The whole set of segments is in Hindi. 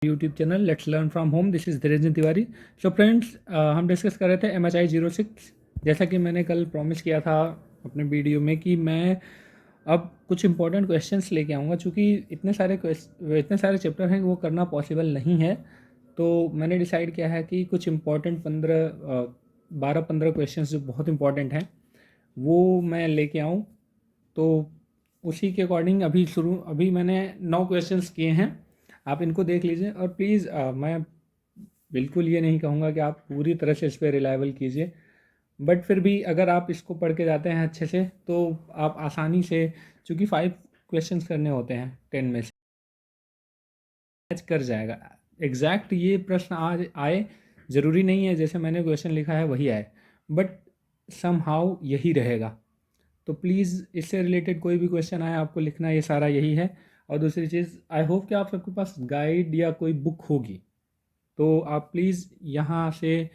YouTube channel let's learn from home. This is Dhirendra Tiwari. So friends, हम डिस्कस कर रहे थे MHI 06। जैसा कि मैंने कल प्रॉमिस किया था अपने वीडियो में कि मैं अब कुछ इंपॉर्टेंट क्वेश्चंस लेके आऊँगा। चूँकि इतने सारे चैप्टर हैं कि वो करना पॉसिबल नहीं है, तो मैंने डिसाइड किया है कि कुछ इंपॉर्टेंट 12-15 क्वेश्चंस जो बहुत इंपॉर्टेंट हैं वो मैं लेके आऊँ। तो उसी के अकॉर्डिंग अभी मैंने 9 क्वेश्चंस किए हैं, आप इनको देख लीजिए। और प्लीज़ मैं बिल्कुल ये नहीं कहूँगा कि आप पूरी तरह से इस पर रिलायबल कीजिए, बट फिर भी अगर आप इसको पढ़ के जाते हैं अच्छे से तो आप आसानी से, चूँकि 5 क्वेश्चंस करने होते हैं 10 में से, मैच कर जाएगा। एग्जैक्ट ये प्रश्न आज आए ज़रूरी नहीं है जैसे मैंने क्वेश्चन लिखा है वही आए, बट सम हाउ यही रहेगा। तो प्लीज़ इससे रिलेटेड कोई भी क्वेश्चन आए आपको लिखना, ये सारा यही है। और दूसरी चीज़, आई होप कि आप सबके पास गाइड या कोई बुक होगी, तो आप प्लीज़ यहाँ से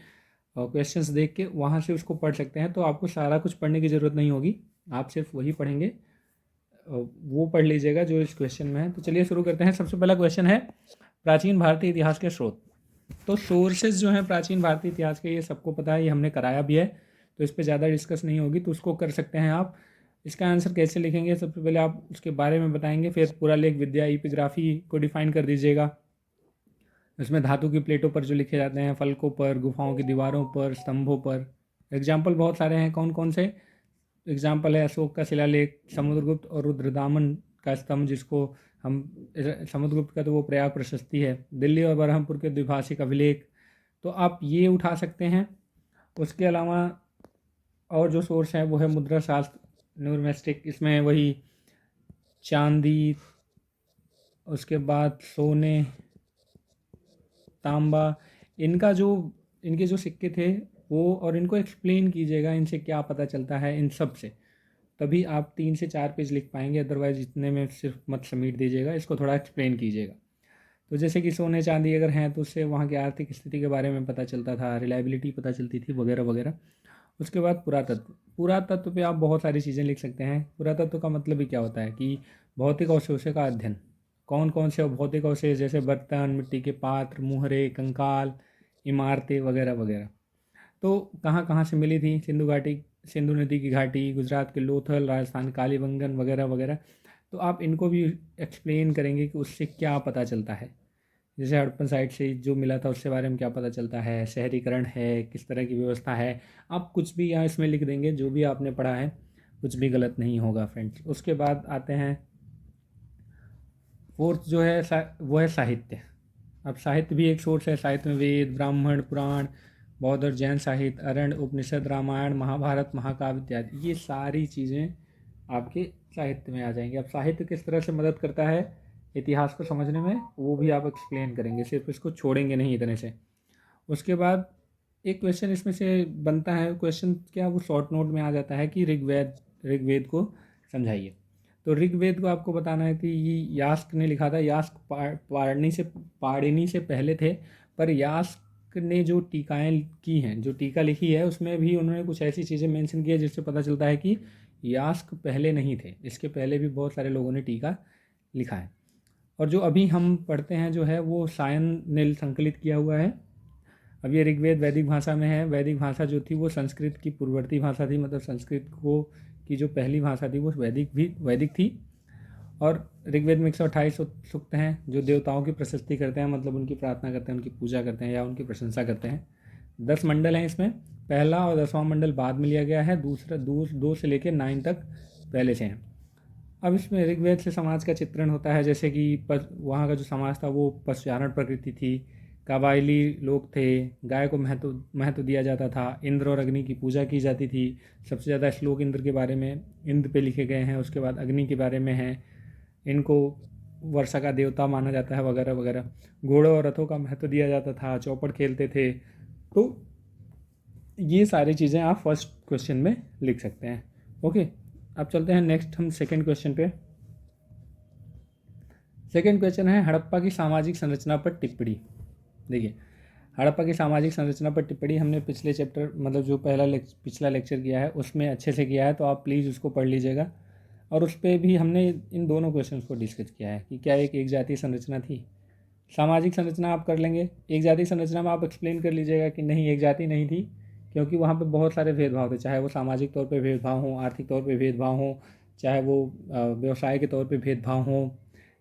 क्वेश्चंस देख के वहाँ से उसको पढ़ सकते हैं। तो आपको सारा कुछ पढ़ने की ज़रूरत नहीं होगी, आप सिर्फ वही पढ़ेंगे, वो पढ़ लीजिएगा जो इस क्वेश्चन में है। तो चलिए शुरू करते हैं। सबसे पहला क्वेश्चन है प्राचीन भारतीय इतिहास के स्रोत। तो सोर्सेज जो हैं प्राचीन भारतीय इतिहास के, ये सबको पता है, ये हमने कराया भी है, तो इस पर ज़्यादा डिस्कस नहीं होगी, तो उसको कर सकते हैं आप। इसका आंसर कैसे लिखेंगे, सबसे पहले आप उसके बारे में बताएंगे, फिर पूरा लेख विद्या इपिग्राफी को डिफाइन कर दीजिएगा। इसमें धातु की प्लेटों पर जो लिखे जाते हैं, फलकों पर, गुफाओं की दीवारों पर, स्तंभों पर। एग्जाम्पल बहुत सारे हैं, कौन कौन से एग्जाम्पल है? अशोक का शिलालेख, समुद्रगुप्त और रुद्रदामन का स्तंभ, जिसको हम, समुद्रगुप्त का तो वो प्रयाग प्रशस्ति है, दिल्ली और बरहमपुर के द्विभाषिक अभिलेख। तो आप ये उठा सकते हैं। उसके अलावा और जो सोर्स है वो है मुद्रा शास्त्र, न्यूमेरिस्टिक, इसमें वही चांदी, उसके बाद सोने, तांबा, इनके जो सिक्के थे वो, और इनको एक्सप्लेन कीजिएगा, इनसे क्या पता चलता है इन सब से, तभी आप 3 से 4 पेज लिख पाएंगे। अदरवाइज इतने में सिर्फ मत समेट दीजिएगा, इसको थोड़ा एक्सप्लेन कीजिएगा। तो जैसे कि सोने चांदी अगर हैं तो उससे वहाँ की आर्थिक स्थिति के बारे में पता चलता था, रिलायबिलिटी पता चलती थी, वगैरह वगैरह। उसके बाद पुरातत्व, पुरातत्व पे आप बहुत सारी चीज़ें लिख सकते हैं। पुरातत्व का मतलब ही क्या होता है कि भौतिक अवशेषों का अध्ययन। कौन कौन से भौतिक अवशेष, जैसे बर्तन, मिट्टी के पात्र, मुहरे, कंकाल, इमारतें, वगैरह वगैरह। तो कहाँ कहाँ से मिली थी? सिंधु घाटी, सिंधु नदी की घाटी, गुजरात के लोथल, राजस्थान कालीबंगन, वगैरह वगैरह। तो आप इनको भी एक्सप्लेन करेंगे कि उससे क्या पता चलता है। जैसे हड़प्पन साइट से जो मिला था उसके बारे में क्या पता चलता है, शहरीकरण है, किस तरह की व्यवस्था है। आप कुछ भी यहाँ इसमें लिख देंगे, जो भी आपने पढ़ा है, कुछ भी गलत नहीं होगा फ्रेंड्स। उसके बाद आते हैं फोर्थ जो है वो है साहित्य। अब साहित्य भी एक सोर्स है। साहित्य में वेद, ब्राह्मण, पुराण, बौद्ध और जैन साहित्य, अरण्य, उपनिषद, रामायण, महाभारत, महाकाव्य इत्यादि, ये सारी चीज़ें आपके साहित्य में आ जाएंगी। अब साहित्य किस तरह से मदद करता है इतिहास को समझने में, वो भी आप एक्सप्लेन करेंगे, सिर्फ इसको छोड़ेंगे नहीं इतने से। उसके बाद एक क्वेश्चन इसमें से बनता है, क्वेश्चन क्या, वो शॉर्ट नोट में आ जाता है कि ऋग्वेद को समझाइए। तो ऋग्वेद को आपको बताना है कि ये यास्क ने लिखा था। यास्क पाणिनि से पहले थे, पर यास्क ने जो टीकाएँ की हैं, जो टीका लिखी है, उसमें भी उन्होंने कुछ ऐसी चीज़ें मेंशन की है जिससे पता चलता है कि यास्क पहले नहीं थे, इसके पहले भी बहुत सारे लोगों ने टीका लिखा है। और जो अभी हम पढ़ते हैं जो है वो सायन ने संकलित किया हुआ है। अब ये ऋग्वेद वैदिक भाषा में है। वैदिक भाषा जो थी वो संस्कृत की पूर्ववर्ती भाषा थी, मतलब संस्कृत को की जो पहली भाषा थी वो वैदिक थी। और ऋग्वेद में 128 सूक्त हैं जो देवताओं की प्रशस्ति करते हैं, मतलब उनकी प्रार्थना करते हैं, उनकी पूजा करते हैं या उनकी प्रशंसा करते हैं। 10 मंडल हैं इसमें, पहला और 10वां मंडल बाद में लिया गया है, दूसरा 2 से लेकर 9 तक पहले से हैं। अब इसमें ऋग्वेद से समाज का चित्रण होता है, जैसे कि वहाँ का जो समाज था वो पशुचारण प्रकृति थी, कबायली लोग थे, गाय को महत्व दिया जाता था, इंद्र और अग्नि की पूजा की जाती थी। सबसे ज़्यादा श्लोक इंद्र के बारे में, इंद्र पे लिखे गए हैं। उसके बाद अग्नि के बारे में हैं, इनको वर्षा का देवता माना जाता है, वगैरह वगैरह। घोड़ों और रथों का महत्व दिया जाता था, चौपड़ खेलते थे। तो ये सारी चीज़ें आप फर्स्ट क्वेश्चन में लिख सकते हैं। ओके, अब चलते हैं नेक्स्ट हम सेकंड क्वेश्चन पे। सेकंड क्वेश्चन है हड़प्पा की सामाजिक संरचना पर टिप्पणी। देखिए, हड़प्पा की सामाजिक संरचना पर टिप्पणी हमने पिछले चैप्टर, मतलब जो पिछला लेक्चर किया है उसमें अच्छे से किया है, तो आप प्लीज़ उसको पढ़ लीजिएगा। और उस पर भी हमने इन दोनों क्वेश्चंस को डिस्कस किया है कि क्या एक जातीय संरचना थी, सामाजिक संरचना आप कर लेंगे। एक जाति संरचना में आप एक्सप्लेन कर लीजिएगा कि नहीं, एक जाति नहीं थी, क्योंकि वहाँ पे बहुत सारे भेदभाव थे, चाहे वो सामाजिक तौर पे भेदभाव हों, आर्थिक तौर पे भेदभाव हों, चाहे वो व्यवसाय के तौर पे भेदभाव हों,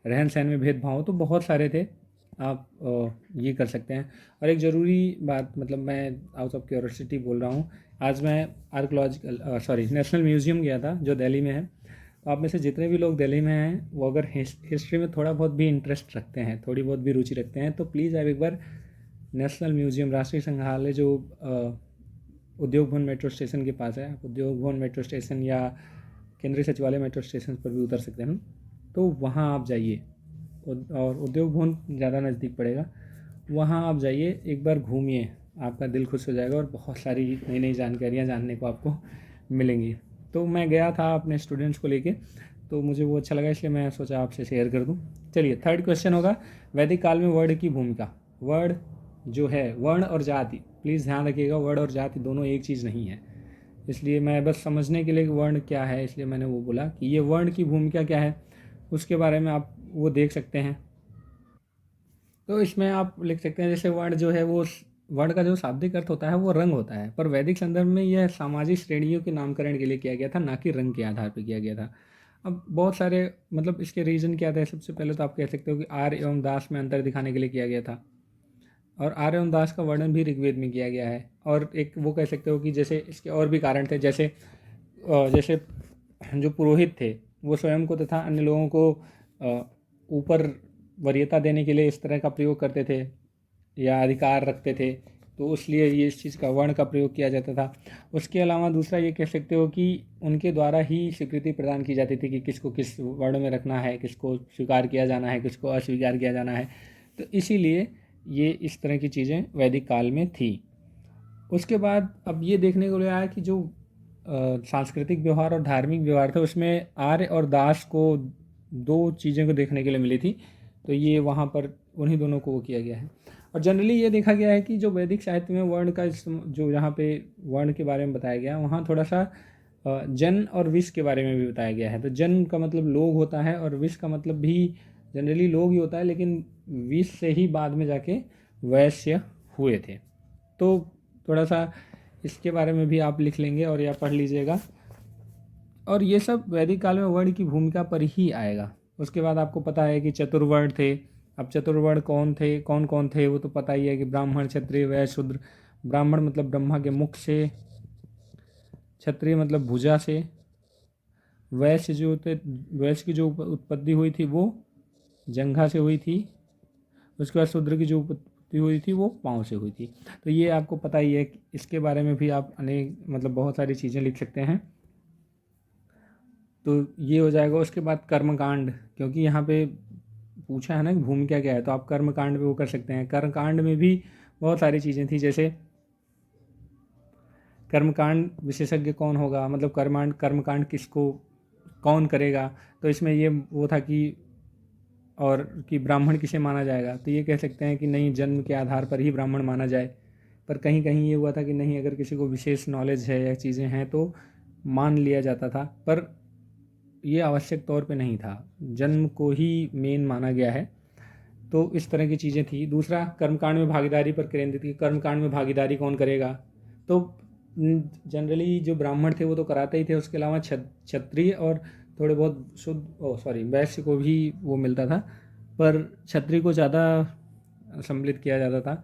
रहन सहन में भेदभाव हो, तो बहुत सारे थे। आप ये कर सकते हैं। और एक ज़रूरी बात, मतलब मैं आउट ऑफ क्यूरियोसिटी बोल रहा हूँ, आज मैं नेशनल म्यूज़ियम गया था जो दिल्ली में है। तो आप में से जितने भी लोग दिल्ली में हैं, वो अगर हिस्ट्री में थोड़ा बहुत भी इंटरेस्ट रखते हैं, थोड़ी बहुत भी रुचि रखते हैं, तो प्लीज़ आप एक बार नेशनल म्यूज़ियम, राष्ट्रीय संग्रहालय जो उद्योग भवन मेट्रो स्टेशन के पास है, आप उद्योग भवन मेट्रो स्टेशन या केंद्रीय सचिवालय मेट्रो स्टेशन पर भी उतर सकते हैं, तो वहाँ आप जाइए। और उद्योग भवन ज़्यादा नज़दीक पड़ेगा, वहाँ आप जाइए, एक बार घूमिए, आपका दिल खुश हो जाएगा और बहुत सारी नई नई जानकारियाँ जानने को आपको मिलेंगी। तो मैं गया था अपने स्टूडेंट्स को लेके, तो मुझे वो अच्छा लगा, इसलिए मैं सोचा आपसे शेयर कर दूँ। चलिए, थर्ड क्वेश्चन होगा, वैदिक काल में वर्ण की भूमिका। वर्ण जो है, वर्ण और जाति, प्लीज़ ध्यान रखिएगा, वर्ण और जाति दोनों एक चीज़ नहीं है। इसलिए मैं बस समझने के लिए कि वर्ण क्या है, इसलिए मैंने वो बोला कि ये वर्ण की भूमिका क्या है, उसके बारे में आप वो देख सकते हैं। तो इसमें आप लिख सकते हैं, जैसे वर्ण जो है वो, वर्ण का जो शाब्दिक अर्थ होता है वो रंग होता है, पर वैदिक संदर्भ में यह सामाजिक श्रेणियों के नामकरण के लिए किया गया था, ना कि रंग के आधार पर किया गया था। अब बहुत सारे, मतलब इसके रीज़न क्या थे, सबसे पहले तो आप कह सकते हो कि आर्य एवं दास में अंतर दिखाने के लिए किया गया था, और आर्य एवं दास का वर्णन भी ऋग्वेद में किया गया है। और एक वो कह सकते हो कि जैसे इसके और भी कारण थे, जैसे जैसे जो पुरोहित थे वो स्वयं को तथा अन्य लोगों को ऊपर वरीयता देने के लिए इस तरह का प्रयोग करते थे या अधिकार रखते थे, तो इसलिए ये इस चीज़ का, वर्ण का प्रयोग किया जाता था। उसके अलावा दूसरा ये कह सकते हो कि उनके द्वारा ही स्वीकृति प्रदान की जाती थी कि किसको किस वर्ण में रखना है, किसको स्वीकार किया जाना है, किसको अस्वीकार किया जाना है। तो इसीलिए ये इस तरह की चीज़ें वैदिक काल में थी। उसके बाद अब ये देखने को आया कि जो सांस्कृतिक व्यवहार और धार्मिक व्यवहार था, उसमें आर्य और दास को दो चीज़ों को देखने के लिए मिली थी, तो ये वहाँ पर उन्हीं दोनों को वो किया गया है। और जनरली ये देखा गया है कि जो वैदिक साहित्य में वर्ण का जो यहाँ पे वर्ण के बारे में बताया गया, वहाँ थोड़ा सा जन और विष के बारे में भी बताया गया है। तो जन का मतलब लोग होता है, और विष का मतलब भी जनरली लोग ही होता है, लेकिन विष से ही बाद में जाके वैश्य हुए थे। तो थोड़ा सा इसके बारे में भी आप लिख लेंगे और या पढ़ लीजिएगा। और ये सब वैदिक काल में वर्ण की भूमिका पर ही आएगा। उसके बाद आपको पता है कि चतुर्वर्ण थे। अब चतुर्वर्ण कौन थे, कौन कौन थे, वो तो पता ही है कि ब्राह्मण, क्षत्रिय, वैश्य, शूद्र। ब्राह्मण मतलब ब्रह्मा के मुख से, क्षत्रिय मतलब भुजा से, वैश्य जो थे, वैश्य की जो उत्पत्ति हुई थी वो जंघा से हुई थी। उसके बाद शूद्र की जो उत्पत्ति हुई थी वो पाँव से हुई थी। तो ये आपको पता ही है, इसके बारे में भी आप अनेक, मतलब बहुत सारी चीज़ें लिख सकते हैं। तो ये हो जाएगा। उसके बाद कर्मकांड, क्योंकि यहाँ पे पूछा है ना कि भूमिका क्या है, तो आप कर्मकांड पे वो कर सकते हैं। कर्मकांड में भी बहुत सारी चीज़ें थी, जैसे कर्मकांड विशेषज्ञ कौन होगा, मतलब कर्मकांड किसको कौन करेगा, तो इसमें ये वो था कि, और कि ब्राह्मण किसे माना जाएगा, तो ये कह सकते हैं कि नहीं, जन्म के आधार पर ही ब्राह्मण माना जाए। पर कहीं कहीं ये हुआ था कि नहीं, अगर किसी को विशेष नॉलेज है या चीज़ें हैं तो मान लिया जाता था, पर ये आवश्यक तौर पे नहीं था, जन्म को ही मेन माना गया है। तो इस तरह की चीज़ें थी। दूसरा, कर्मकांड में भागीदारी पर केंद्रित थी। कर्मकांड में भागीदारी कौन करेगा, तो जनरली जो ब्राह्मण थे वो तो कराते ही थे, उसके अलावा क्षत्रिय और थोड़े बहुत वैश्य को भी वो मिलता था, पर क्षत्रिय को ज़्यादा सम्मिलित किया जाता था।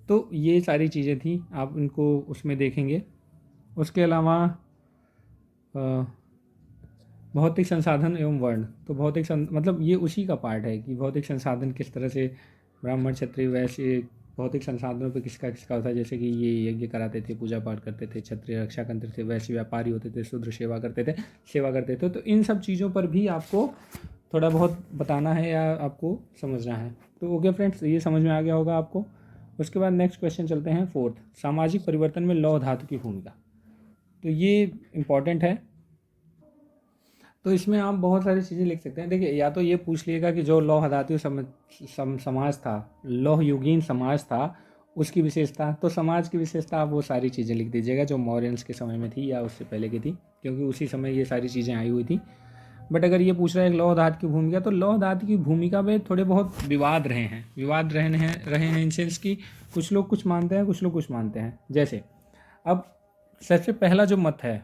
तो ये सारी चीज़ें थी, आप इनको उसमें देखेंगे। उसके अलावा भौतिक संसाधन एवं वर्ण, तो मतलब ये उसी का पार्ट है कि भौतिक संसाधन किस तरह से ब्राह्मण, क्षत्रिय, वैश्य, भौतिक संसाधनों पे किसका किसका होता है। जैसे कि ये यज्ञ कराते थे, पूजा पाठ करते थे, क्षत्रिय रक्षा करते थे, वैश्य व्यापारी होते थे, शूद्र सेवा करते थे। तो इन सब चीज़ों पर भी आपको थोड़ा बहुत बताना है या आपको समझना है। तो ओके फ्रेंड्स, ये समझ में आ गया होगा आपको। उसके बाद नेक्स्ट क्वेश्चन चलते हैं, फोर्थ, सामाजिक परिवर्तन में लौह धातु की भूमिका। तो ये इम्पॉर्टेंट है। तो इसमें आप बहुत सारी चीज़ें लिख सकते हैं। देखिए, या तो ये पूछ लीजिएगा कि जो लौह धातु समाज था, लौह युगीन समाज था, उसकी विशेषता, तो समाज की विशेषता आप वो सारी चीज़ें लिख दीजिएगा जो मौर्यंस के समय में थी या उससे पहले की थी, क्योंकि उसी समय ये सारी चीज़ें आई हुई थी। बट अगर ये पूछ रहा है लौह धातु की भूमिका, तो लौह धातु की भूमिका में थोड़े बहुत विवाद रहे हैं इन सेंस कि कुछ लोग कुछ मानते हैं, कुछ लोग कुछ मानते हैं। जैसे अब सबसे पहला जो मत है,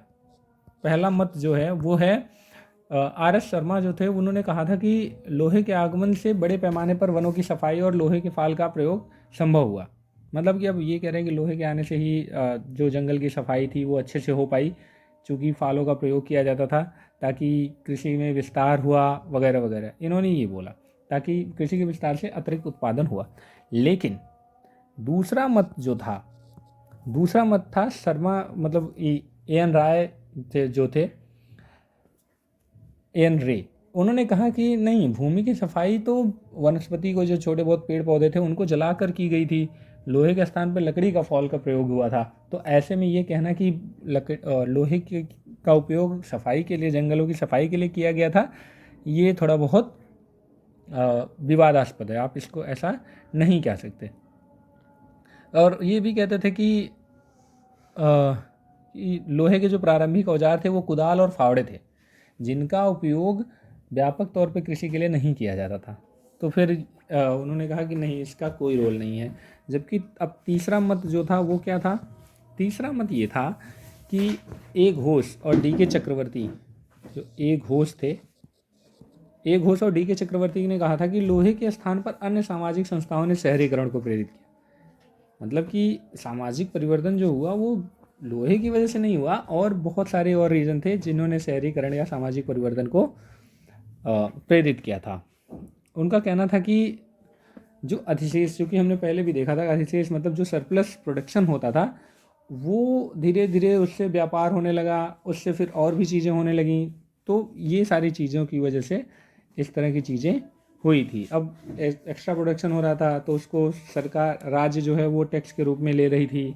पहला मत जो है वो है RS शर्मा जो थे, उन्होंने कहा था कि लोहे के आगमन से बड़े पैमाने पर वनों की सफाई और लोहे के फाल का प्रयोग संभव हुआ। मतलब कि अब ये कह रहे हैं कि लोहे के आने से ही जो जंगल की सफाई थी वो अच्छे से हो पाई, चूँकि फालों का प्रयोग किया जाता था ताकि कृषि में विस्तार हुआ वगैरह वगैरह, इन्होंने ये बोला, ताकि कृषि के विस्तार से अतिरिक्त उत्पादन हुआ। लेकिन दूसरा मत जो था, दूसरा मत था शर्मा मतलब AN राय थे जो थे, AN रे, उन्होंने कहा कि नहीं, भूमि की सफाई तो वनस्पति को जो छोटे बहुत पेड़ पौधे थे उनको जलाकर की गई थी, लोहे के स्थान पर लकड़ी का फॉल का प्रयोग हुआ था। तो ऐसे में ये कहना कि लोहे का उपयोग सफाई के लिए, जंगलों की सफाई के लिए किया गया था, ये थोड़ा बहुत विवादास्पद है, आप इसको ऐसा नहीं कह सकते। और ये भी कहते थे कि लोहे के जो प्रारंभिक औजार थे वो कुदाल और फावड़े थे, जिनका उपयोग व्यापक तौर पे कृषि के लिए नहीं किया जाता था। तो फिर उन्होंने कहा कि नहीं, इसका कोई रोल नहीं है। जबकि अब तीसरा मत जो था वो क्या था, तीसरा मत ये था कि ए घोष और DK चक्रवर्ती, जो ए घोष थे, ए घोष और DK चक्रवर्ती ने कहा था कि लोहे के स्थान पर अन्य सामाजिक संस्थाओं ने शहरीकरण को प्रेरित किया। मतलब कि सामाजिक परिवर्तन जो हुआ वो लोहे की वजह से नहीं हुआ, और बहुत सारे और रीज़न थे जिन्होंने शहरीकरण या सामाजिक परिवर्तन को प्रेरित किया था। उनका कहना था कि जो अधिशेष, जो कि हमने पहले भी देखा था, अधिशेष मतलब जो सरप्लस प्रोडक्शन होता था, वो धीरे धीरे उससे व्यापार होने लगा, उससे फिर और भी चीज़ें होने लगीं। तो ये सारी चीज़ों की वजह से इस तरह की चीज़ें हुई थी। अब एक्स्ट्रा प्रोडक्शन हो रहा था तो उसको सरकार, राज्य जो है वो टैक्स के रूप में ले रही थी।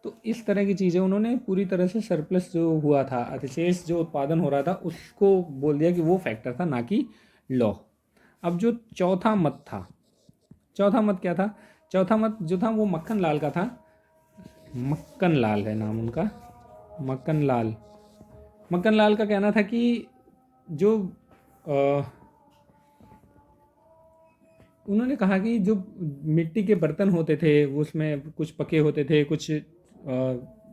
तो इस तरह की चीज़ें उन्होंने पूरी तरह से सरप्लस जो हुआ था, अतिशेष जो उत्पादन हो रहा था, उसको बोल दिया कि वो फैक्टर था, ना कि लॉ। अब जो चौथा मत था, चौथा मत क्या था, चौथा मत जो था वो मक्खन लाल का था। मक्खन लाल है नाम उनका, मक्खन लाल। मक्खन लाल का कहना था कि जो उन्होंने कहा कि जो मिट्टी के बर्तन होते थे उसमें कुछ पके होते थे, कुछ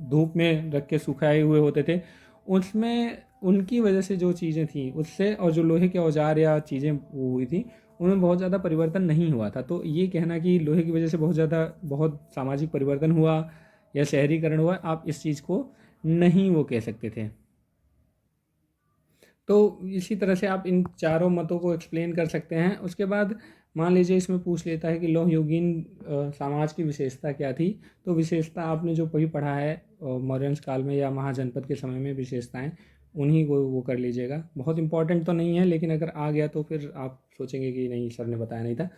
धूप में रख के सुखाए हुए होते थे, उसमें उनकी वजह से जो चीज़ें थी उससे, और जो लोहे के औजार या चीज़ें वो हुई थी उनमें बहुत ज़्यादा परिवर्तन नहीं हुआ था। तो ये कहना कि लोहे की वजह से बहुत सामाजिक परिवर्तन हुआ या शहरीकरण हुआ, आप इस चीज़ को नहीं वो कह सकते थे। तो इसी तरह से आप इन चारों मतों को एक्सप्लेन कर सकते हैं। उसके बाद मान लीजिए इसमें पूछ लेता है कि लौह युगीन समाज की विशेषता क्या थी। तो विशेषता आपने जो भी पढ़ा है मौर्य काल में या महाजनपद के समय में, विशेषताएं उन्हीं को वो कर लीजिएगा। बहुत इंपॉर्टेंट तो नहीं है, लेकिन अगर आ गया तो फिर आप सोचेंगे कि नहीं, सर ने बताया नहीं था,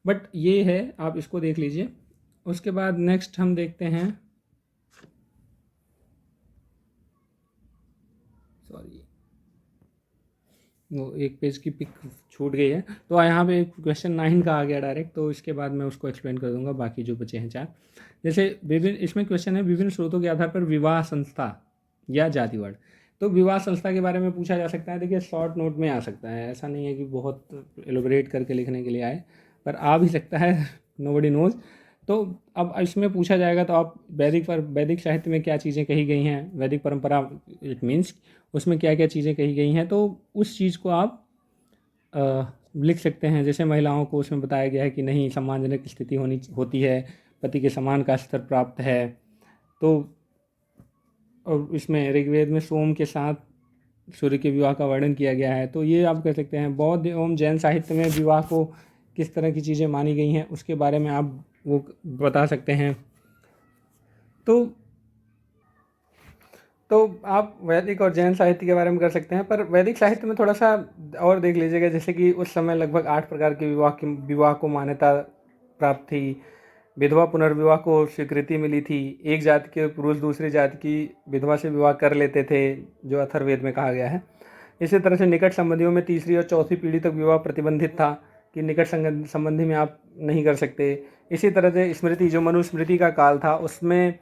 बट ये है, आप इसको देख लीजिए। उसके बाद नेक्स्ट हम देखते हैं, सॉरी वो एक पेज की पिक छूट गई है, तो यहाँ पे क्वेश्चन 9 का आ गया डायरेक्ट, तो इसके बाद मैं उसको एक्सप्लेन कर दूंगा, बाकी जो बचे हैं 4। जैसे विभिन्न, इसमें क्वेश्चन है विभिन्न स्रोतों के आधार पर विवाह संस्था या जातिवाड़। तो विवाह संस्था के बारे में पूछा जा सकता है। देखिए शॉर्ट नोट में आ सकता है, ऐसा नहीं है कि बहुत एलोबरेट करके लिखने के लिए आए, पर आ भी सकता है, नोबडी नोज। तो अब इसमें पूछा जाएगा तो आप वैदिक साहित्य में क्या चीज़ें कही गई हैं, वैदिक परंपरा, इट मीन्स उसमें क्या क्या चीज़ें कही गई हैं, तो उस चीज़ को आप लिख सकते हैं। जैसे महिलाओं को उसमें बताया गया है कि नहीं, सम्मानजनक स्थिति होती है, पति के समान का स्तर प्राप्त है। तो और इसमें ऋग्वेद में सोम के साथ सूर्य के विवाह का वर्णन किया गया है। तो ये आप कह सकते हैं। बौद्ध एवं जैन साहित्य में विवाह को किस तरह की चीज़ें मानी गई हैं उसके बारे में आप वो बता सकते हैं। तो आप वैदिक और जैन साहित्य के बारे में कर सकते हैं, पर वैदिक साहित्य में थोड़ा सा और देख लीजिएगा। जैसे कि उस समय लगभग 8 प्रकार के विवाह को मान्यता प्राप्त थी। विधवा पुनर्विवाह को स्वीकृति मिली थी। एक जाति के पुरुष दूसरी जाति की विधवा से विवाह कर लेते थे, जो अथर्ववेद में कहा गया है। इसी तरह से निकट संबंधियों में तीसरी और चौथी पीढ़ी तक विवाह प्रतिबंधित था, कि निकट संबंधी में आप नहीं कर सकते। इसी तरह से स्मृति, जो मनुस्मृति का काल था, उसमें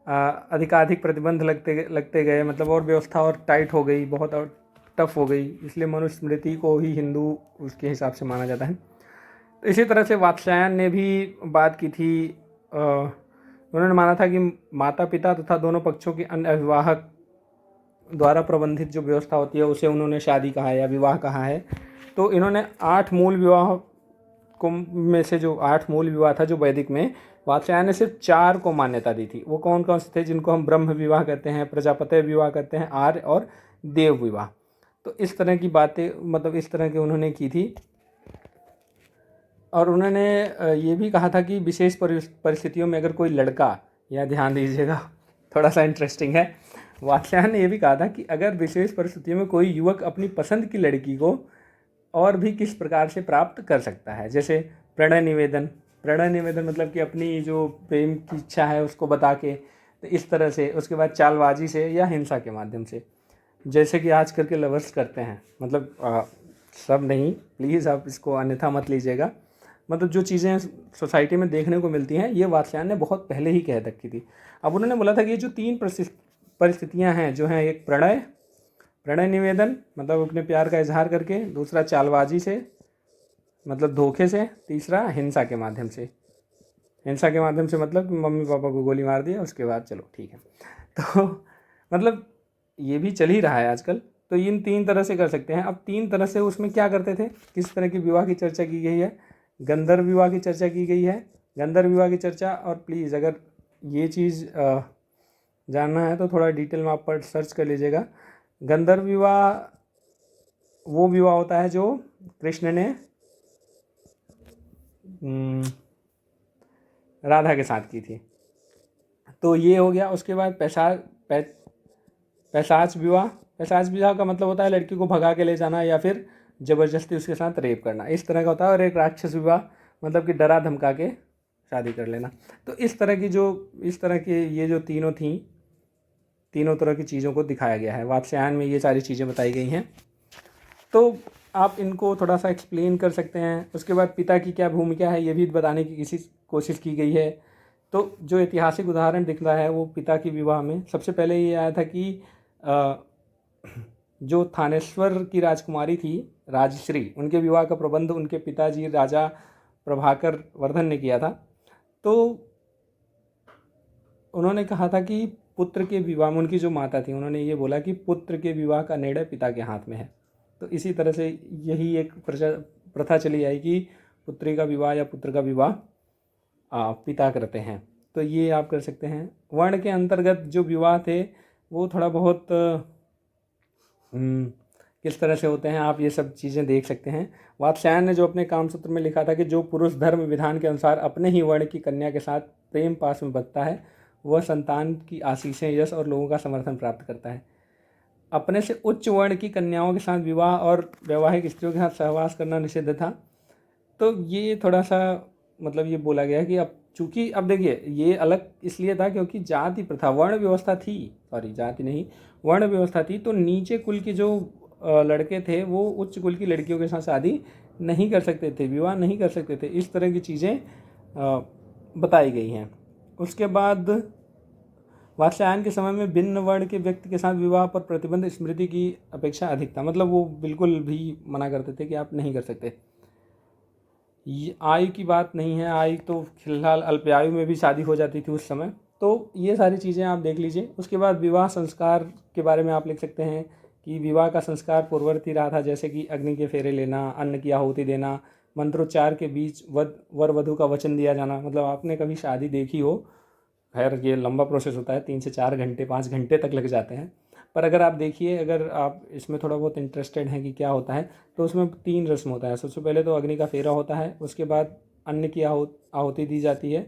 अधिकाधिक प्रतिबंध लगते गए, मतलब और व्यवस्था और टाइट हो गई बहुत, और टफ हो गई, इसलिए मनुस्मृति को ही हिंदू उसके हिसाब से माना जाता है। तो इसी तरह से वात्स्यायन ने भी बात की थी। उन्होंने माना था कि माता पिता तथा दोनों पक्षों के अन्य अभिभावक द्वारा प्रबंधित जो व्यवस्था होती है उसे उन्होंने शादी कहा है या विवाह कहा है। तो इन्होंने 8 मूल विवाह को में से जो 8 मूल विवाह था जो वैदिक में, वात्स्यायन ने सिर्फ 4 को मान्यता दी थी। वो कौन कौन से थे? जिनको हम ब्रह्म विवाह कहते हैं, प्रजापत्य विवाह कहते हैं, आर्य और देव विवाह। तो इस तरह की बातें, मतलब इस तरह की उन्होंने की थी। और उन्होंने ये भी कहा था कि विशेष परिस्थितियों में अगर कोई लड़का, या ध्यान दीजिएगा थोड़ा सा इंटरेस्टिंग है, वात्स्यायन ने ये भी कहा था कि अगर विशेष परिस्थितियों में कोई युवक अपनी पसंद की लड़की को और भी किस प्रकार से प्राप्त कर सकता है, जैसे प्रणय निवेदन। प्रणय निवेदन मतलब कि अपनी जो प्रेम की इच्छा है उसको बता के, तो इस तरह से, उसके बाद चालबाजी से या हिंसा के माध्यम से, जैसे कि आज करके लवर्स करते हैं। मतलब सब नहीं, प्लीज़ आप इसको अन्यथा मत लीजिएगा। मतलब जो चीज़ें सोसाइटी में देखने को मिलती हैं, ये वात्स्यायन ने बहुत पहले ही कह रखी थी। अब उन्होंने बोला था कि ये जो 3 परिस्थितियां हैं जो हैं, एक प्रणय निवेदन मतलब अपने प्यार का इजहार करके, दूसरा चालबाजी से मतलब धोखे से, तीसरा हिंसा के माध्यम से। हिंसा के माध्यम से मतलब मम्मी पापा को गोली मार दिया, उसके बाद चलो ठीक है। तो मतलब ये भी चल ही रहा है आजकल। तो इन 3 तरह से कर सकते हैं। अब 3 तरह से उसमें क्या करते थे, किस तरह की विवाह की चर्चा की गई है? गंधर्व विवाह की चर्चा की गई है। गंधर्व विवाह की चर्चा, और प्लीज़ अगर ये चीज़ जानना है तो थोड़ा डिटेल में आप पर सर्च कर लीजिएगा। गंधर्व विवाह वो विवाह होता है जो कृष्ण ने राधा के साथ की थी। तो ये हो गया। उसके बाद पैशाच विवाह। पैशाच विवाह का मतलब होता है लड़की को भगा के ले जाना या फिर ज़बरदस्ती उसके साथ रेप करना, इस तरह का होता है। और एक राक्षस विवाह मतलब कि डरा धमका के शादी कर लेना। तो इस तरह की ये जो तीनों तरह की चीज़ों को दिखाया गया है। वात्स्यायन में ये सारी चीज़ें बताई गई हैं, तो आप इनको थोड़ा सा एक्सप्लेन कर सकते हैं। उसके बाद पिता की क्या भूमिका है ये भी बताने की कोशिश की गई है। तो जो ऐतिहासिक उदाहरण दिख रहा है वो पिता की विवाह में सबसे पहले ये आया था कि जो थानेश्वर की राजकुमारी थी राजश्री, उनके विवाह का प्रबंध उनके पिताजी राजा प्रभाकर वर्धन ने किया था। तो उन्होंने कहा था कि पुत्र के विवाह में, उनकी जो माता थी, उन्होंने ये बोला कि पुत्र के विवाह का निर्णय पिता के हाथ में है। तो इसी तरह से यही एक प्रथा चली आई कि पुत्री का विवाह या पुत्र का विवाह पिता करते हैं। तो ये आप कर सकते हैं। वर्ण के अंतर्गत जो विवाह थे वो थोड़ा बहुत किस तरह से होते हैं, आप ये सब चीज़ें देख सकते हैं। वात्स्यायन ने जो अपने कामसूत्र में लिखा था कि जो पुरुष धर्म विधान के अनुसार अपने ही वर्ण की कन्या के साथ प्रेम पास में बंधता है वह संतान की आशीषें, यश और लोगों का समर्थन प्राप्त करता है। अपने से उच्च वर्ण की कन्याओं के साथ विवाह और वैवाहिक स्त्रियों के साथ सहवास करना निषिद्ध था। तो ये थोड़ा सा मतलब ये बोला गया कि अब चूँकि अब देखिए ये अलग इसलिए था क्योंकि जाति प्रथा, वर्ण व्यवस्था थी, सॉरी जाति नहीं, वर्ण व्यवस्था थी। तो नीचे कुल के जो लड़के थे वो उच्च कुल की लड़कियों के साथ शादी नहीं कर सकते थे, विवाह नहीं कर सकते थे। इस तरह की चीज़ें बताई गई हैं। उसके बाद वात्स्यायन के समय में भिन्न वर्ण के व्यक्ति के साथ विवाह पर प्रतिबंध स्मृति की अपेक्षा अधिक था। मतलब वो बिल्कुल भी मना करते थे कि आप नहीं कर सकते। आयु की बात नहीं है, आयु तो फिलहाल अल्पायु में भी शादी हो जाती थी उस समय। तो ये सारी चीज़ें आप देख लीजिए। उसके बाद विवाह संस्कार के बारे में आप लिख सकते हैं कि विवाह का संस्कार पूर्ववर्ती रहा था, जैसे कि अग्नि के फेरे लेना, अन्न की आहुति देना, मंत्रोच्चार के बीच वर वधू का वचन दिया जाना। मतलब आपने कभी शादी देखी हो, खैर ये लंबा प्रोसेस होता है, 3 से 4 घंटे 5 घंटे तक लग जाते हैं। पर अगर आप देखिए, अगर आप इसमें थोड़ा बहुत इंटरेस्टेड हैं कि क्या होता है, तो उसमें 3 रस्म होता है। सबसे पहले तो अग्नि का फेरा होता है, उसके बाद अन्न की आहुति दी जाती है,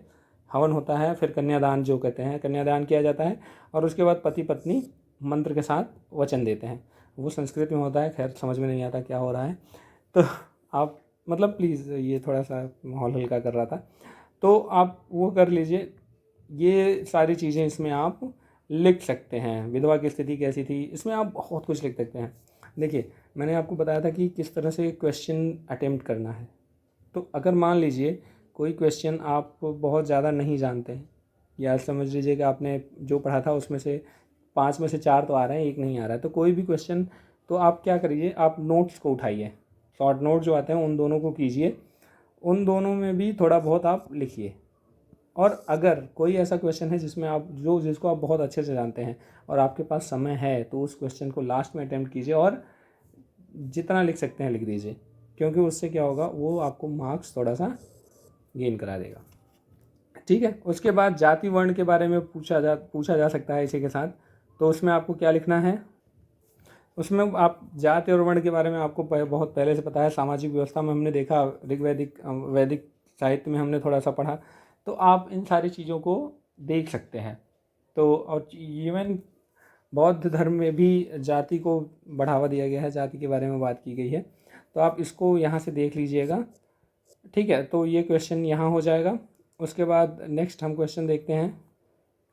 हवन होता है, फिर कन्यादान जो कहते हैं, कन्यादान किया जाता है, और उसके बाद पति पत्नी मंत्र के साथ वचन देते हैं। वो संस्कृत में होता है, खैर समझ में नहीं आता क्या हो रहा है। तो आप मतलब प्लीज़, ये थोड़ा सा माहौल हल्का कर रहा था, तो आप वो कर लीजिए। ये सारी चीज़ें इसमें आप लिख सकते हैं। विधवा की स्थिति कैसी थी, इसमें आप बहुत कुछ लिख सकते हैं। देखिए मैंने आपको बताया था कि किस तरह से क्वेश्चन अटेम्प्ट करना है। तो अगर मान लीजिए कोई क्वेश्चन आप बहुत ज़्यादा नहीं जानते हैं, या समझ लीजिए कि आपने जो पढ़ा था उसमें से 5 में से 4 तो आ रहे हैं, 1 नहीं आ रहा है, तो कोई भी क्वेश्चन तो आप क्या करिए, आप नोट्स को उठाइए, शॉर्ट नोट जो आते हैं उन दोनों को कीजिए, उन दोनों में भी थोड़ा बहुत आप लिखिए। और अगर कोई ऐसा क्वेश्चन है जिसमें आप जिसको आप बहुत अच्छे से जानते हैं और आपके पास समय है, तो उस क्वेश्चन को लास्ट में अटैम्प्ट कीजिए और जितना लिख सकते हैं लिख दीजिए, क्योंकि उससे क्या होगा, वो आपको मार्क्स थोड़ा सा गेन करा देगा। ठीक है। उसके बाद जाति वर्ण के बारे में पूछा जा सकता है इसी के साथ। तो उसमें आपको क्या लिखना है, उसमें आप जाति और वर्ण के बारे में आपको बहुत पहले से पता है, सामाजिक व्यवस्था में हमने देखा, ऋग्वैदिक वैदिक साहित्य में हमने थोड़ा सा पढ़ा, तो आप इन सारी चीज़ों को देख सकते हैं। तो और इवन बौद्ध धर्म में भी जाति को बढ़ावा दिया गया है, जाति के बारे में बात की गई है, तो आप इसको यहाँ से देख लीजिएगा। ठीक है, तो ये क्वेश्चन यहाँ हो जाएगा। उसके बाद नेक्स्ट हम क्वेश्चन देखते हैं,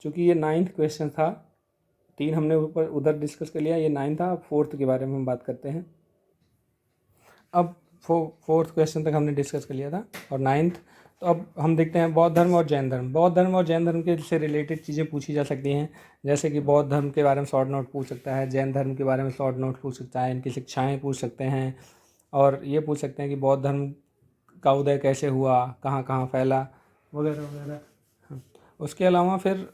चूँकि ये 9th क्वेश्चन था, 3 हमने ऊपर उधर डिस्कस कर लिया, ये 9 था। अब 4th के बारे में हम बात करते हैं। अब 4th क्वेश्चन तक हमने डिस्कस कर लिया था और 9th। तो अब हम देखते हैं बौद्ध धर्म और जैन धर्म। बौद्ध धर्म और जैन धर्म के से रिलेटेड चीज़ें पूछी जा सकती हैं, जैसे कि बौद्ध धर्म के बारे में शॉर्ट नोट पूछ सकता है, जैन धर्म के बारे में शॉर्ट नोट पूछ सकता है, इनकी शिक्षाएँ पूछ सकते हैं, और ये पूछ सकते हैं कि बौद्ध धर्म का उदय कैसे हुआ, कहाँ कहाँ फैला, वगैरह वगैरह। हाँ। उसके अलावा फिर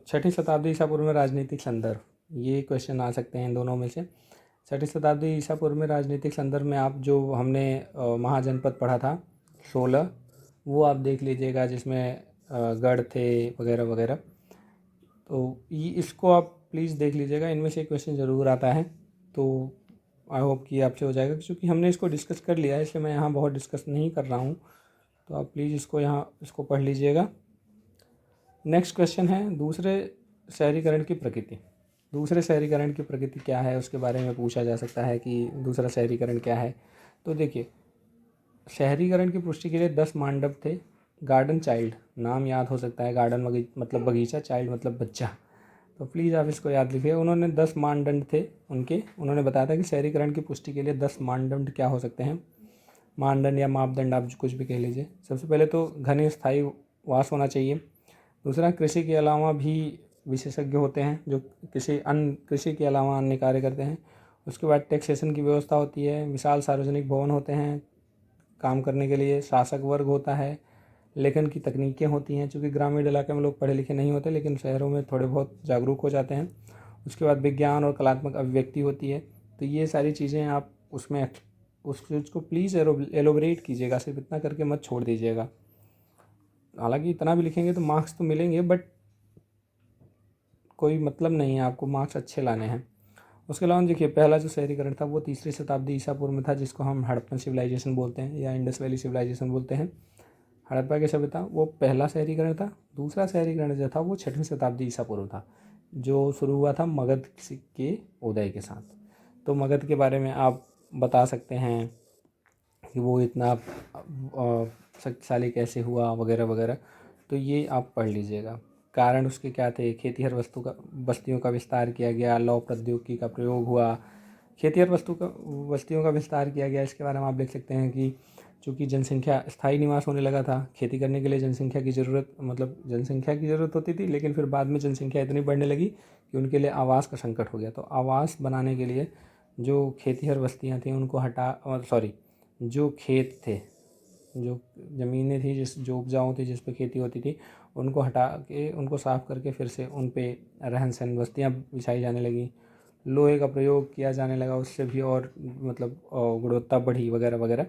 6ठी शताब्दी ईसा पूर्व में राजनीतिक संदर्भ, ये क्वेश्चन आ सकते हैं इन दोनों में से। 6ठी शताब्दी ईसा पूर्व में राजनीतिक संदर्भ में आप जो हमने महाजनपद पढ़ा था 16, वो आप देख लीजिएगा, जिसमें गढ़ थे वगैरह वगैरह। तो ये इसको आप प्लीज़ देख लीजिएगा, इनमें से क्वेश्चन ज़रूर आता है। तो आई होप कि आपसे हो जाएगा, क्योंकि हमने इसको डिस्कस कर लिया है, इसलिए मैं यहाँ बहुत डिस्कस नहीं कर रहा हूँ। तो आप प्लीज़ इसको पढ़ लीजिएगा। नेक्स्ट क्वेश्चन है दूसरे शहरीकरण की प्रकृति। दूसरे शहरीकरण की प्रकृति क्या है, उसके बारे में पूछा जा सकता है कि दूसरा शहरीकरण क्या है। तो देखिए, शहरीकरण की पुष्टि के लिए 10 मानदंड थे। गार्डन चाइल्ड, नाम याद हो सकता है, गार्डन मतलब बगीचा, चाइल्ड मतलब बच्चा, तो प्लीज़ आप इसको याद लिखिए। उन्होंने 10 मानदंड थे उन्होंने बताया था कि शहरीकरण की पुष्टि के लिए 10 मानदंड क्या हो सकते हैं, मानदंड या मापदंड, आप कुछ भी कह लीजिए। सबसे पहले तो घने स्थायी वास होना चाहिए। दूसरा, कृषि के अलावा भी विशेषज्ञ होते हैं जो कृषि के अलावा अन्य कार्य करते हैं। उसके बाद टैक्सेशन की व्यवस्था होती है, विशाल सार्वजनिक भवन होते हैं काम करने के लिए, शासक वर्ग होता है, लेखन की तकनीकें होती हैं, चूँकि ग्रामीण इलाके में लोग पढ़े लिखे नहीं होते, लेकिन शहरों में थोड़े बहुत जागरूक हो जाते हैं। उसके बाद विज्ञान और कलात्मक अभिव्यक्ति होती है। तो ये सारी चीज़ें आप उसमें उस चीज़ को प्लीज़ एलोबरेट कीजिएगा, सिर्फ इतना करके मत छोड़ दीजिएगा। हालांकि इतना भी लिखेंगे तो मार्क्स तो मिलेंगे, बट कोई मतलब नहीं है, आपको मार्क्स अच्छे लाने हैं। उसके अलावा देखिए, पहला जो शहरीकरण था वो 3री शताब्दी ईसा पूर्व में था, जिसको हम हड़प्पन सिविलाइजेशन बोलते हैं या इंडस वैली सिविलाइजेशन बोलते हैं। हड़प्पा की सभ्यता वो पहला शहरीकरण था। दूसरा शहरीकरण जो था वो 6वीं शताब्दी ईसा पूर्व था, जो शुरू हुआ था मगध के उदय के साथ। तो मगध के बारे में आप बता सकते हैं कि वो इतना शक्तिशाली कैसे हुआ, वगैरह वगैरह। तो ये आप पढ़ लीजिएगा। कारण उसके क्या थे, खेतीहर बस्तियों का विस्तार किया गया, लौह प्रौद्योगिकी का प्रयोग हुआ, खेतीहर बस्तियों का विस्तार किया गया। इसके बारे में आप लिख सकते हैं कि चूँकि जनसंख्या, स्थायी निवास होने लगा था, खेती करने के लिए जनसंख्या की ज़रूरत होती थी, लेकिन फिर बाद में जनसंख्या इतनी बढ़ने लगी कि उनके लिए आवास का संकट हो गया। तो आवास बनाने के लिए जो खेतीहर बस्तियाँ थीं उनको जो खेत थे, जो ज़मीनें थी जो उपजाऊ थी, जिस पे खेती होती थी, उनको हटा के, उनको साफ़ करके फिर से उन पे रहन सहन बस्तियाँ बिछाई जाने लगी। लोहे का प्रयोग किया जाने लगा, उससे भी और मतलब गुणवत्ता बढ़ी, वगैरह वगैरह।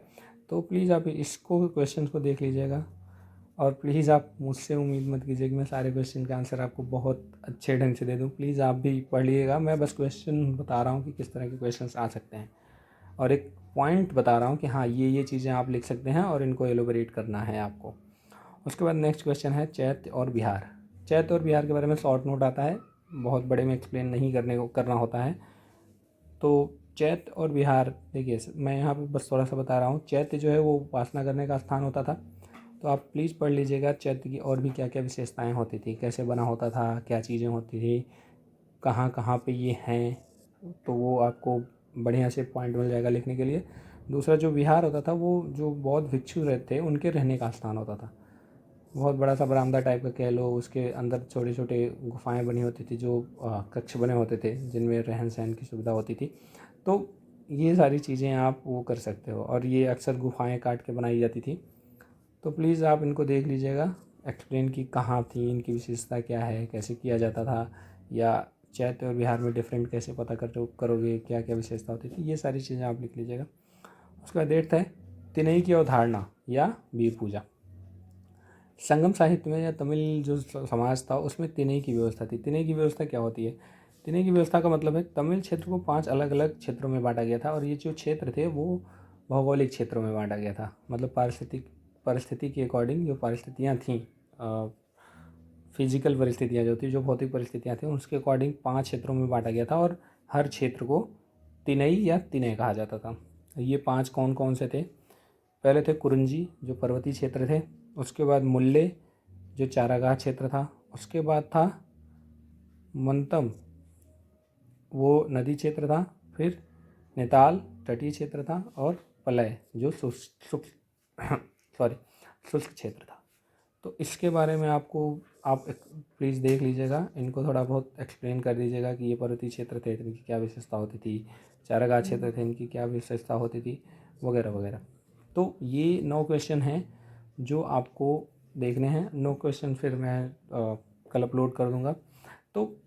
तो प्लीज़ आप इसको क्वेश्चन को देख लीजिएगा, और प्लीज़ आप मुझसे उम्मीद मत कीजिए कि मैं सारे क्वेश्चन का आंसर आपको बहुत अच्छे ढंग से दे दूँ। प्लीज़ आप भी पढ़ लीजिएगा, मैं बस क्वेश्चन बता रहा हूँ कि किस तरह के क्वेश्चन आ सकते हैं, और एक पॉइंट बता रहा हूँ कि हाँ ये चीज़ें आप लिख सकते हैं और इनको एलोबरेट करना है आपको। उसके बाद नेक्स्ट क्वेश्चन है चैत्य और बिहार। चैत्य और बिहार के बारे में शॉर्ट नोट आता है, बहुत बड़े में एक्सप्लेन नहीं करना होता है। तो चैत्य और बिहार, देखिए मैं यहाँ पे बस थोड़ा सा बता रहा हूँ। चैत्य जो है वो उपासना करने का स्थान होता था। तो आप प्लीज़ पढ़ लीजिएगा चैत्य की और भी क्या क्या विशेषताएँ होती थी, कैसे बना होता था, क्या चीज़ें होती थी, कहाँ कहाँ पे ये हैं। तो वो आपको बढ़िया से पॉइंट मिल जाएगा लिखने के लिए। दूसरा जो विहार होता था, वो जो बौद्ध भिक्षु रहते थे उनके रहने का स्थान होता था। बहुत बड़ा सा बरामदा टाइप का कह लो, उसके अंदर छोटे छोटे गुफाएं बनी होती थी, जो कक्ष बने होते थे जिनमें रहन सहन की सुविधा होती थी। तो ये सारी चीज़ें आप वो कर सकते हो। और ये अक्सर गुफाएं काट के बनाई जाती थी, तो प्लीज़ आप इनको देख लीजिएगा, एक्सप्लेन की कहाँ थी, इनकी विशेषता क्या है, कैसे किया जाता था, या चैत्य और बिहार में डिफरेंट कैसे पता करोगे, क्या क्या विशेषता होती थी, ये सारी चीज़ें आप लिख लीजिएगा। उसके बाद 8th है तिनई की अवधारणा या वीर पूजा। संगम साहित्य में या तमिल जो समाज था उसमें तिनई की व्यवस्था थी। तिनई की व्यवस्था क्या होती है? तिनई की व्यवस्था का मतलब है तमिल क्षेत्र को 5 अलग अलग क्षेत्रों में बांटा गया था, और ये जो क्षेत्र थे वो भौगोलिक क्षेत्रों में बांटा गया था। मतलब परिस्थिति के अकॉर्डिंग जो परिस्थितियाँ थीं, फिजिकल परिस्थितियाँ जो थी, जो भौतिक परिस्थितियाँ थी, उसके अकॉर्डिंग 5 क्षेत्रों में बांटा गया था, और हर क्षेत्र को तिनई या तिनय कहा जाता था। ये 5 कौन कौन से थे? पहले थे कुरुंजी जो पर्वतीय क्षेत्र थे, उसके बाद मुल्ले जो चारागाह क्षेत्र था, उसके बाद था मंतम वो नदी क्षेत्र था, फिर नैताल तटीय क्षेत्र था, और पलय जो शुष्क सॉरी शुष्क क्षेत्र था। तो इसके बारे में आपको आप प्लीज़ देख लीजिएगा, इनको थोड़ा बहुत एक्सप्लेन कर दीजिएगा कि ये पर्वतीय क्षेत्र थे, इनकी क्या विशेषता होती थी, चारागाह क्षेत्र थे, इनकी क्या विशेषता होती थी, वगैरह वगैरह। तो ये 9 क्वेश्चन हैं जो आपको देखने हैं। 9 क्वेश्चन फिर मैं कल अपलोड कर दूँगा। तो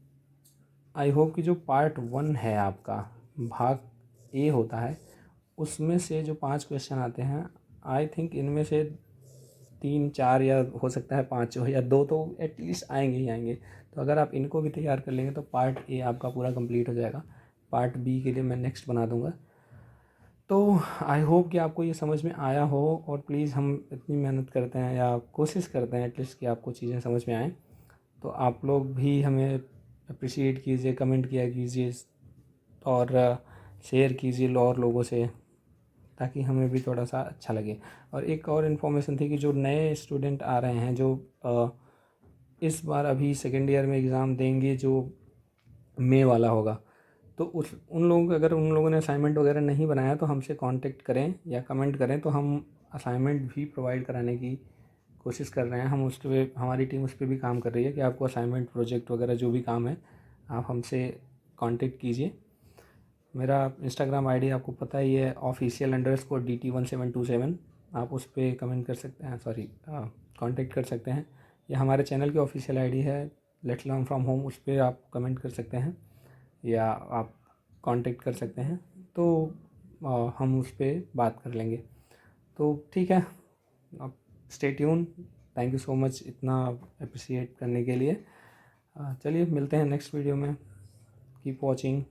आई होप कि जो पार्ट 1 है आपका, भाग ए होता है, उसमें से जो 5 क्वेश्चन आते हैं, आई थिंक इनमें से 3-4 या हो सकता है 5 हो या 2 तो एटलीस्ट आएंगे ही आएंगे। तो अगर आप इनको भी तैयार कर लेंगे तो पार्ट ए आपका पूरा कंप्लीट हो जाएगा। पार्ट बी के लिए मैं नेक्स्ट बना दूंगा। तो आई होप कि आपको ये समझ में आया हो, और प्लीज़ हम इतनी मेहनत करते हैं या कोशिश करते हैं एटलीस्ट कि आपको चीज़ें समझ में आएँ। तो आप लोग भी हमें अप्रिशिएट कीजिए, कमेंट किया कीजिए, और शेयर कीजिए और लोगों से, ताकि हमें भी थोड़ा सा अच्छा लगे। और एक और इन्फॉर्मेशन थी कि जो नए स्टूडेंट आ रहे हैं, जो इस बार अभी सेकेंड ईयर में एग्ज़ाम देंगे, जो मई वाला होगा, तो उन लोगों को, अगर उन लोगों ने असाइनमेंट वगैरह नहीं बनाया तो हमसे कांटेक्ट करें या कमेंट करें, तो हम असाइनमेंट भी प्रोवाइड कराने की कोशिश कर रहे हैं। हम उस पर, हमारी टीम उस पर भी काम कर रही है कि आपको असाइनमेंट, प्रोजेक्ट वगैरह जो भी काम है आप हमसे कांटेक्ट कीजिए। मेरा इंस्टाग्राम आईडी आपको पता ही है, official_DT1727। आप उस पर कमेंट कर सकते हैं, सॉरी कांटेक्ट कर सकते हैं, या हमारे चैनल की ऑफिशियल आईडी है लेट्स लर्न फ्रॉम होम, उस पर आप कमेंट कर सकते हैं या आप कांटेक्ट कर सकते हैं। तो हम उस पर बात कर लेंगे। तो ठीक है, आप stay tune. Thank you so much इतना अप्रिशिएट करने के लिए। चलिए मिलते हैं नेक्स्ट वीडियो में। Keep watching.